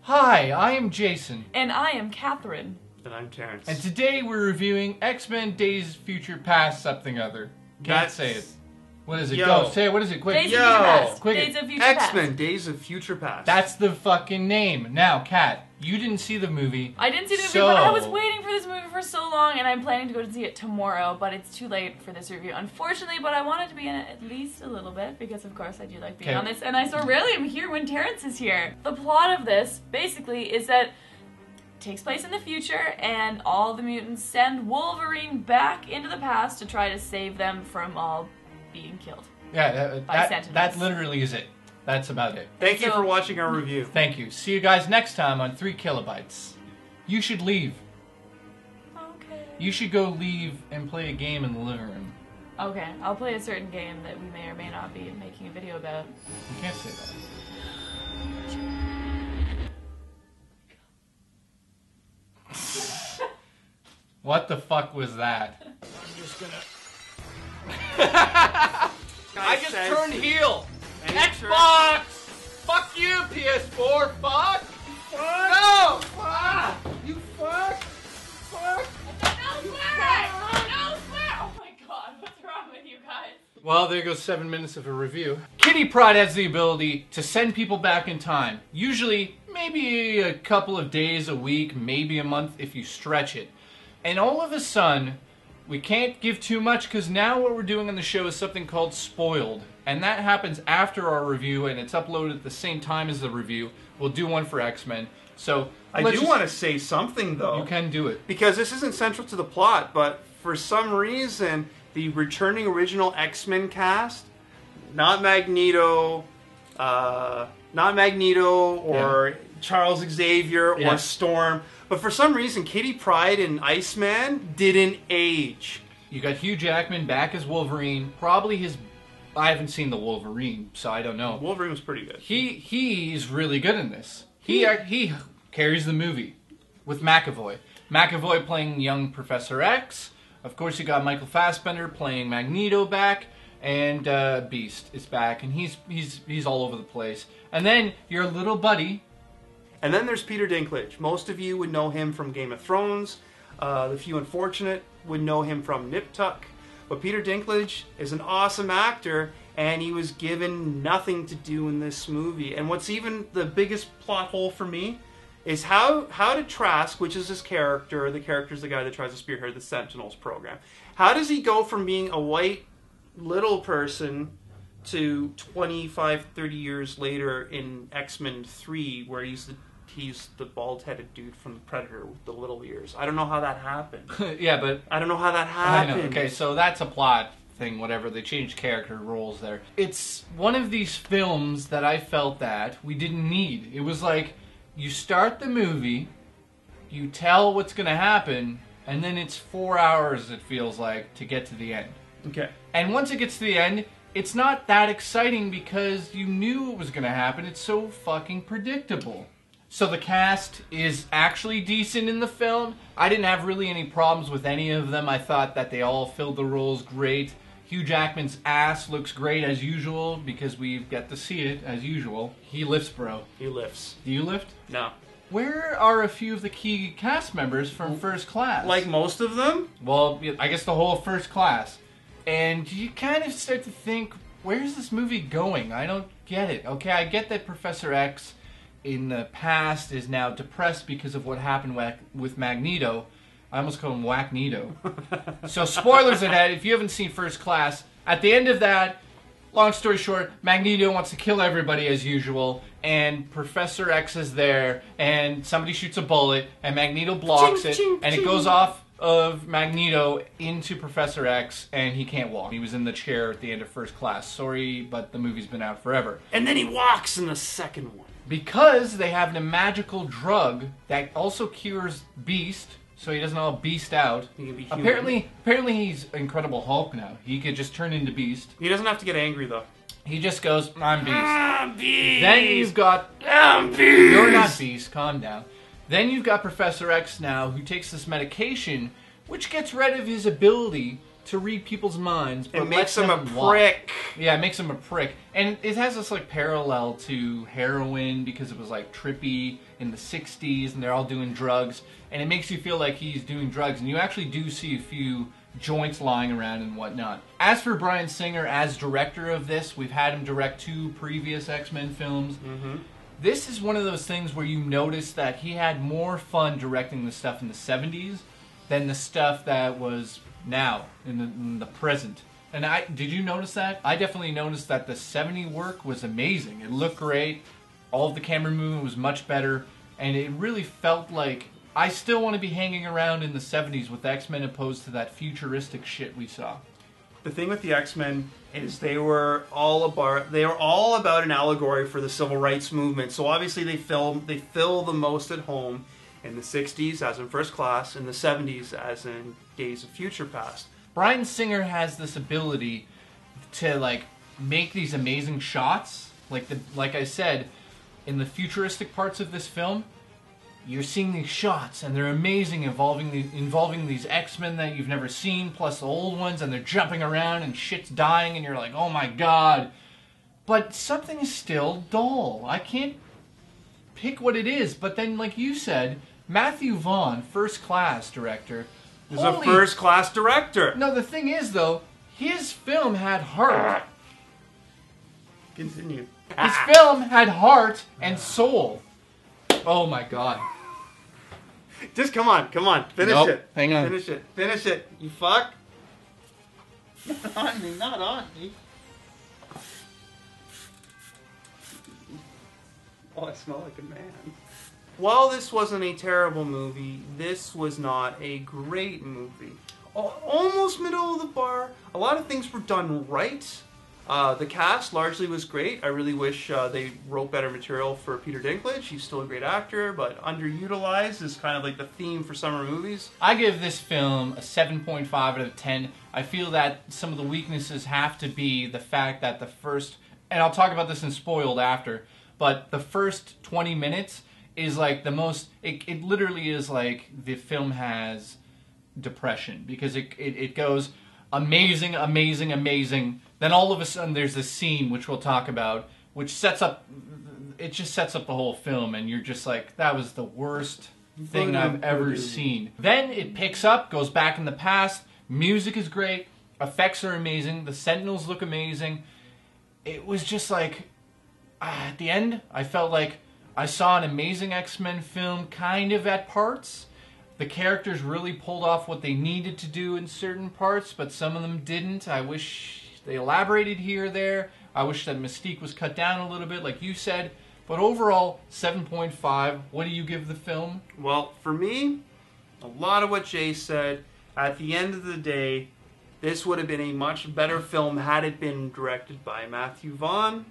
Hi, I am Jason. And I am Catherine. And I'm Terence. And today we're reviewing X-Men Days of Future Past something other. Can't say it. What is it? Yo. Go, say it. What is it? Quick. Days of Future Past. Quick. Days of Future Past. X-Men Days of Future Past. That's the fucking name. Now, Kat, you didn't see the movie. I didn't see the movie, but I was waiting for this movie for so long, and I'm planning to go to see it tomorrow, but it's too late for this review, unfortunately, but I wanted to be in it at least a little bit, because of course I do like being on this, and I so rarely am here when Terence is here. The plot of this, basically, is that it takes place in the future, and all the mutants send Wolverine back into the past to try to save them from all being killed. Yeah, that literally is it. That's about it. Thank you for watching our review. Thank you. See you guys next time on 3 Kilobytes. You should leave. Okay. You should go leave and play a game in the living room. Okay, I'll play a certain game that we may or may not be making a video about. You can't say that. What the fuck was that? I'm just gonna... I just turned heel! Xbox! Fuck you, PS4! Fuck! Fuck! No! Fuck! You fuck! Fuck! No swearing! No swearing! Oh my god, what's wrong with you guys? Well, there goes 7 minutes of a review. Kitty Pryde has the ability to send people back in time. Usually, maybe a couple of days, a week, maybe a month if you stretch it. And all of a sudden, we can't give too much because now what we're doing on the show is something called Spoiled. And that happens after our review and it's uploaded at the same time as the review. We'll do one for X-Men. So I do want to say something though. You can do it. Because this isn't central to the plot, but for some reason, the returning original X-Men cast, not Magneto or Charles Xavier or Storm, but for some reason, Kitty Pryde and Iceman didn't age. You got Hugh Jackman back as Wolverine. Probably his... I haven't seen the Wolverine, so I don't know. Wolverine was pretty good. He's really good in this. He carries the movie with McAvoy. McAvoy playing young Professor X. Of course, you got Michael Fassbender playing Magneto back, and Beast is back, and he's all over the place. And then your little buddy. And then there's Peter Dinklage. Most of you would know him from Game of Thrones. The few unfortunate would know him from Nip Tuck. But Peter Dinklage is an awesome actor, and he was given nothing to do in this movie. And what's even the biggest plot hole for me is how did Trask, which is his character, the character's the guy that tries to spearhead the Sentinels program, how does he go from being a white little person to 25, 30 years later in X-Men 3, where he's the bald-headed dude from the Predator with the little ears? I don't know how that happened. Yeah, but... I don't know how that happened. I know. Okay, so that's a plot thing, whatever. They changed character roles there. It's one of these films that I felt that we didn't need. It was like, you start the movie, you tell what's going to happen, and then it's 4 hours, it feels like, to get to the end. Okay. And once it gets to the end, it's not that exciting because you knew it was going to happen. It's so fucking predictable. So the cast is actually decent in the film. I didn't have really any problems with any of them. I thought that they all filled the roles great. Hugh Jackman's ass looks great as usual because we get to see it as usual. He lifts, bro. He lifts. Do you lift? No. Where are a few of the key cast members from First Class? Like most of them? Well, I guess the whole First Class. And you kind of start to think, where's this movie going? I don't get it. Okay, I get that Professor X in the past is now depressed because of what happened with Magneto. I almost call him Wackneto. So spoilers ahead, if you haven't seen First Class, at the end of that, long story short, Magneto wants to kill everybody as usual, and Professor X is there, and somebody shoots a bullet, and Magneto blocks it, and it goes off of Magneto into Professor X, and he can't walk. He was in the chair at the end of First Class. Sorry, but the movie's been out forever. And then he walks in the second one. Because they have a magical drug that also cures Beast, so he doesn't all beast out. He can be human. Apparently he's Incredible Hulk now. He could just turn into Beast. He doesn't have to get angry, though. He just goes, I'm Beast. I'm Beast! Then you've got... I'm Beast! You're not Beast, calm down. Then you've got Professor X now, who takes this medication, which gets rid of his ability to read people's minds, but it makes him lets a them walk. prick. Yeah, it makes him a prick. And it has this like parallel to heroin because it was like trippy in the 60s and they're all doing drugs. And it makes you feel like he's doing drugs. And you actually do see a few joints lying around and whatnot. As for Bryan Singer as director of this, we've had him direct 2 previous X-Men films. Mm-hmm. This is one of those things where you notice that he had more fun directing the stuff in the 70s than the stuff that was now, in the present. And did you notice that? I definitely noticed that the 70 work was amazing. It looked great. All of the camera movement was much better. And it really felt like I still want to be hanging around in the 70s with X-Men opposed to that futuristic shit we saw. The thing with the X-Men is they were all about an allegory for the civil rights movement. So obviously they fill the most at home in the 60s, as in First Class, in the 70s, as in Days of Future Past. Bryan Singer has this ability to like make these amazing shots. Like I said, in the futuristic parts of this film, you're seeing these shots, and they're amazing, involving these X-Men that you've never seen, plus the old ones, and they're jumping around, and shit's dying, and you're like, oh my god. But something is still dull. I can't pick what it is, but then, like you said, Matthew Vaughn, First Class director. He's a First Class director. No, the thing is, though, his film had heart. Continue. His film had heart and soul. Oh my god. Just come on. Finish Nope, it. hang on. Finish it. You fuck. Not on me. Oh, I smell like a man. While this wasn't a terrible movie, this was not a great movie. Almost middle of the bar. A lot of things were done right. The cast largely was great. I really wish they wrote better material for Peter Dinklage. He's still a great actor, but underutilized is kind of like the theme for summer movies. I give this film a 7.5 out of 10. I feel that some of the weaknesses have to be the fact that the first, and I'll talk about this in Spoiled after, but the first 20 minutes is like the most, it literally is like the film has depression, because it goes amazing, amazing, amazing. Then all of a sudden there's this scene, which we'll talk about, which sets up, it just sets up the whole film, and you're just like, that was the worst thing I've ever seen. Then it picks up, goes back in the past, music is great, effects are amazing, the Sentinels look amazing. It was just like, at the end, I felt like I saw an amazing X-Men film kind of at parts. The characters really pulled off what they needed to do in certain parts, but some of them didn't. I wish they elaborated here or there. I wish that Mystique was cut down a little bit, like you said. But overall, 7.5. What do you give the film? Well, for me, a lot of what Jay said. At the end of the day, this would have been a much better film had it been directed by Matthew Vaughn.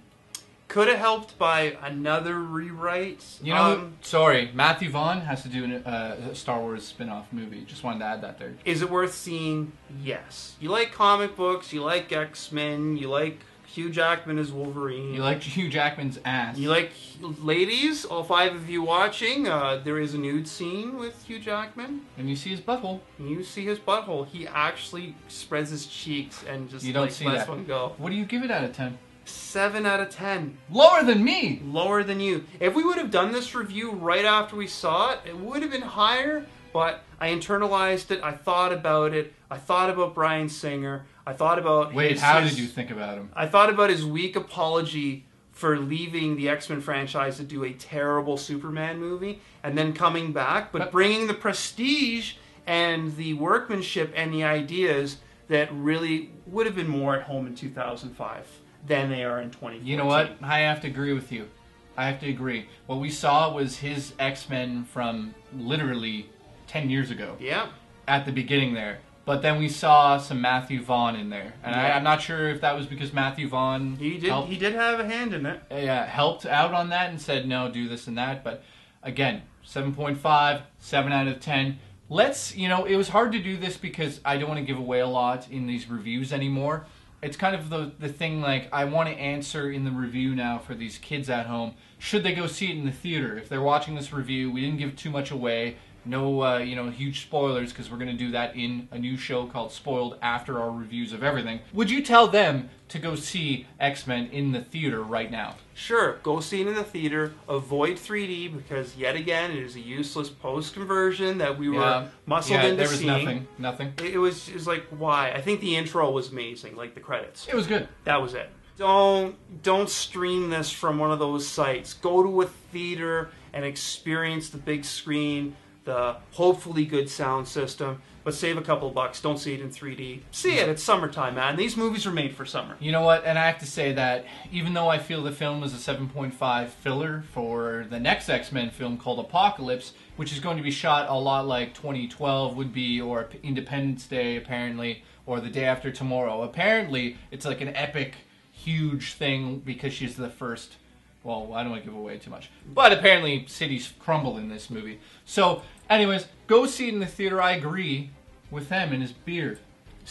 Could have helped by another rewrite. You know, sorry, Matthew Vaughn has to do a Star Wars spin-off movie. Just wanted to add that there. Is it worth seeing? Yes. You like comic books, you like X-Men, you like Hugh Jackman as Wolverine. You like Hugh Jackman's ass. You like, ladies, all 5 of you watching, there is a nude scene with Hugh Jackman. And you see his butthole. You see his butthole. He actually spreads his cheeks and just lets one go. What do you give it out of 10? 7 out of 10. Lower than me! Lower than you. If we would have done this review right after we saw it, it would have been higher, but I internalized it, I thought about it, I thought about Bryan Singer, I thought about how did you think about him? I thought about his weak apology for leaving the X-Men franchise to do a terrible Superman movie, and then coming back, but bringing the prestige and the workmanship and the ideas that really would have been more at home in 2005. Than they are in 2014. You know what? I have to agree with you. I have to agree. What we saw was his X-Men from literally 10 years ago. Yeah. At the beginning there. But then we saw some Matthew Vaughn in there. And I'm not sure if that was because Matthew Vaughn He did have a hand in it. Helped out on that and said, no, do this and that. But again, 7.5, 7 out of 10. It was hard to do this because I don't want to give away a lot in these reviews anymore. It's kind of the thing, like, I want to answer in the review now for these kids at home. Should they go see it in the theater? If they're watching this review, we didn't give too much away. No, huge spoilers, because we're going to do that in a new show called Spoiled after our reviews of everything. Would you tell them to go see X-Men in the theater right now? Sure, go see it in the theater. Avoid 3D, because yet again, it is a useless post-conversion that we were muscled into there was seeing. nothing. It was like, why? I think the intro was amazing, like the credits. It was good. That was it. Don't stream this from one of those sites. Go to a theater and experience the big screen, the hopefully good sound system, but save a couple bucks. Don't see it in 3D. See it. It's summertime, man. These movies are made for summer. You know what? And I have to say that even though I feel the film is a 7.5 filler for the next X-Men film called Apocalypse, which is going to be shot a lot like 2012 would be, or Independence Day, apparently, or The Day After Tomorrow. Apparently, it's like an epic, huge thing because she's the first... Well, I don't want to give away too much. But apparently, cities crumble in this movie. So, anyways, go see it in the theater. I agree with him and his beard.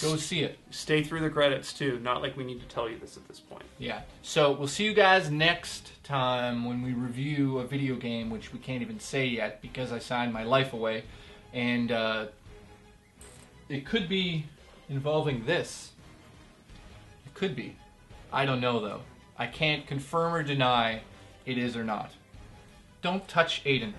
Go see it. Stay through the credits, too. Not like we need to tell you this at this point. Yeah. So, we'll see you guys next time when we review a video game, which we can't even say yet because I signed my life away. And it could be involving this. It could be. I don't know, though. I can't confirm or deny it is or not. Don't touch Aiden.